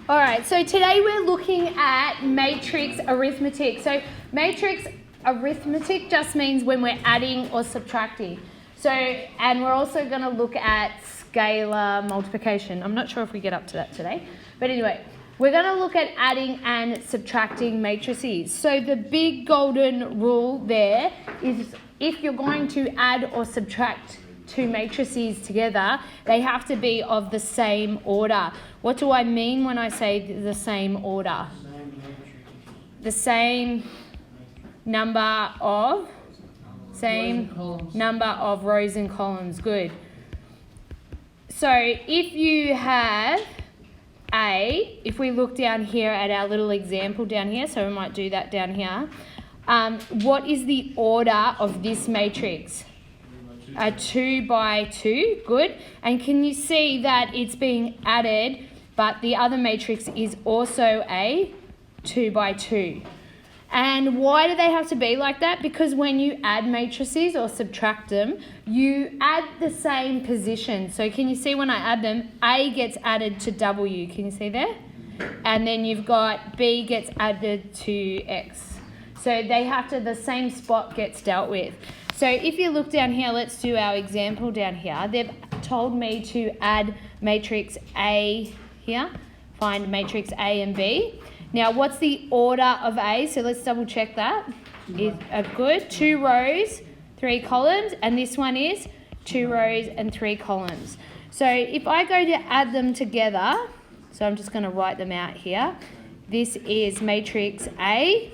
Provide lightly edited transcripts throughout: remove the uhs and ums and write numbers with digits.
All right, so today we're looking at matrix arithmetic. So matrix arithmetic just means when we're adding or subtracting. So, and we're also going to look at scalar multiplication. I'm not sure if we get up to that today, but anyway, we're going to look at adding and subtracting matrices. So the big golden rule there is if you're going to add or subtract two matrices together, they have to be of the same order. What do I mean when I say the same order? The same number of rows and columns. Good. So if you have if we look down here at our little example down here, so we might do that down here. What is the order of this matrix? A 2 by 2, good. And can you see that it's being added, but the other matrix is also a 2 by 2. And why do they have to be like that? Because when you add matrices or subtract them, you add the same position. So can you see when I add them, A gets added to W, can you see there? And then you've got B gets added to X. So they have to, the same spot gets dealt with. So if you look down here, let's do our example down here. They've told me to add matrix A here, find matrix A and B. Now, what's the order of A? So let's double check that. Is good. 2 rows, 3 columns, and this one is 2 rows and 3 columns. So if I go to add them together, so I'm just going to write them out here. This is matrix A.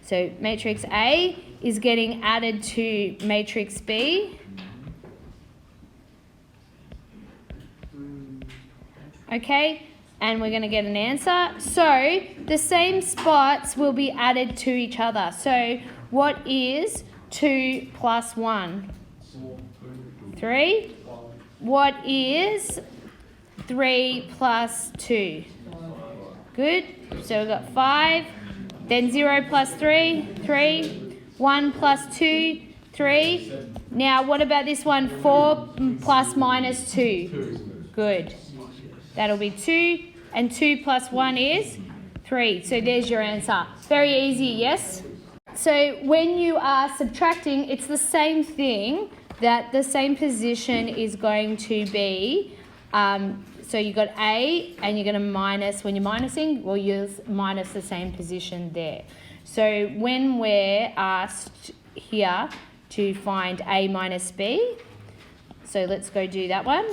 So matrix A is getting added to matrix B. Okay, and we're going to get an answer. So the same spots will be added to each other. So what is 2 plus 1? 3. What is 3 plus 2? Good. So we've got 5. Then 0 plus 3, 3. 1 plus 2, 3. Now, what about this one? 4 plus minus 2. Good. That'll be 2. And 2 plus 1 is 3. So there's your answer. Very easy, yes? So when you are subtracting, it's the same thing, that the same position is going to be, so you've got A and you're going to minus, when you're minusing, we'll use minus the same position there. So when we're asked here to find A minus B, so let's go do that one.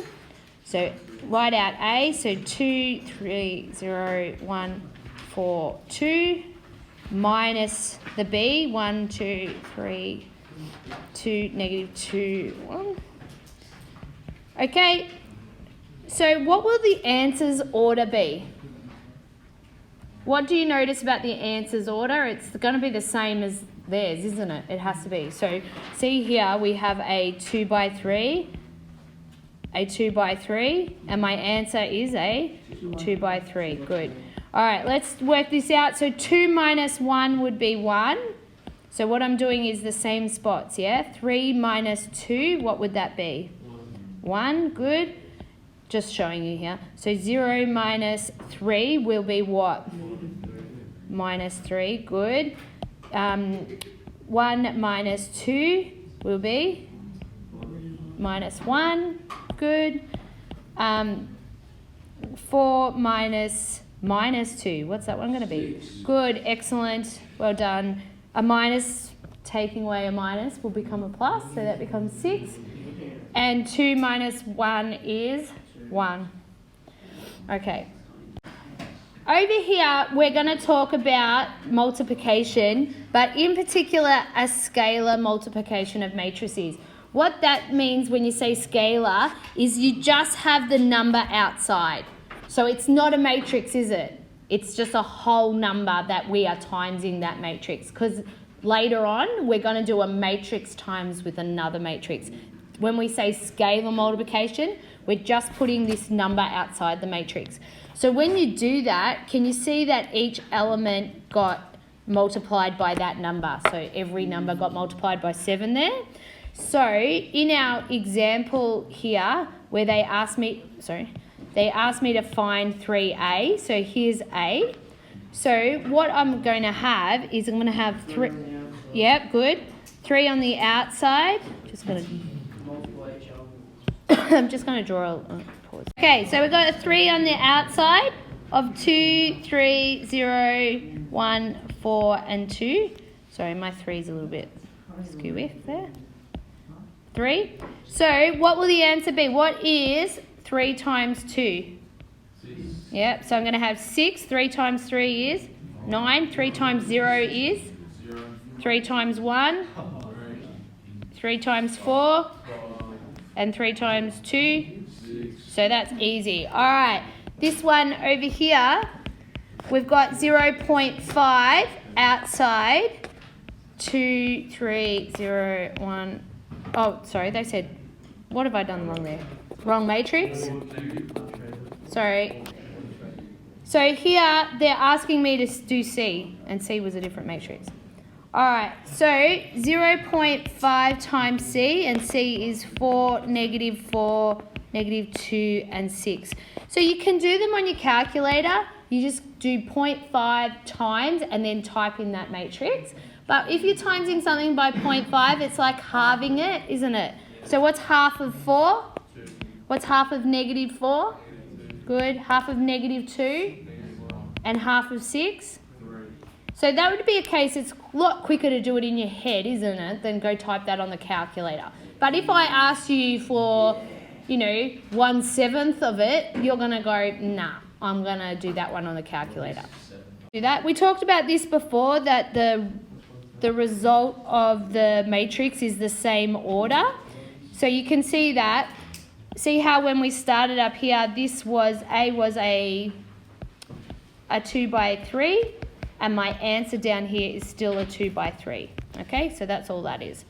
So write out A, so 2, 3, 0, 1, 4, 2, minus the B, 1, 2, 3, 2, negative 2, 1. Okay, so what will the answer's order be? What do you notice about the answer's order? It's going to be the same as theirs, isn't it? It has to be. So see here, we have a 2 by 3, a 2 by 3, and my answer is a 2 by 3. Good. All right, let's work this out. So 2 minus 1 would be 1. So what I'm doing is the same spots, yeah? 3 minus 2, what would that be? 1, good. Just showing you here. So 0 minus 3 will be what? Minus 3, good. 1 minus 2 will be minus 1, good. 4 minus 2, what's that one going to be? 6. Good, excellent, well done. A minus, taking away a minus will become a plus, so that becomes 6. And 2 minus 1 is 1. Okay. Over here, we're going to talk about multiplication, but in particular, a scalar multiplication of matrices. What that means when you say scalar is you just have the number outside. So it's not a matrix, is it? It's just a whole number that we are timesing that matrix, because later on, we're going to do a matrix times with another matrix. When we say scalar multiplication, we're just putting this number outside the matrix. So when you do that, can you see that each element got multiplied by that number? So every number got multiplied by 7 there. So in our example here, where they asked me, they asked me to find 3A. So here's A. So what I'm going to have is I'm going to have 3. Yep, good. 3 on the outside. I'm just going to draw a pause. Okay, so we've got a 3 on the outside of 2, 3, 0, 1, 4, and 2. Sorry, my 3's a little bit skew there. 3. So what will the answer be? What is 3 times 2? 6. Yep, so I'm going to have 6. 3 times 3 is 9. 3 times 0 is 3 times 1. 3 times 4. And 3 times 2. 6. So that's easy. All right, this one over here, we've got 0.5 outside. 2, 3, 0, 1. Oh, sorry, they said, what have I done wrong there? Wrong matrix? Sorry. So here, they're asking me to do C, and C was a different matrix. All right, so 0.5 times C, and C is 4, -4, -2, and 6. So you can do them on your calculator. You just do 0.5 times and then type in that matrix. But if you're timesing something by 0.5, it's like halving it, isn't it? So what's half of 4? What's half of -4? Good. Half of -2? And half of 6? So that would be a case, it's a lot quicker to do it in your head, isn't it, than go type that on the calculator. But if I ask you for, 1/7 of it, you're going to go, nah, I'm going to do that one on the calculator. Do that. We talked about this before, that the result of the matrix is the same order. So you can see that. See how when we started up here, this was a 2 by 3, and my answer down here is still a 2 by 3. Okay, so that's all that is.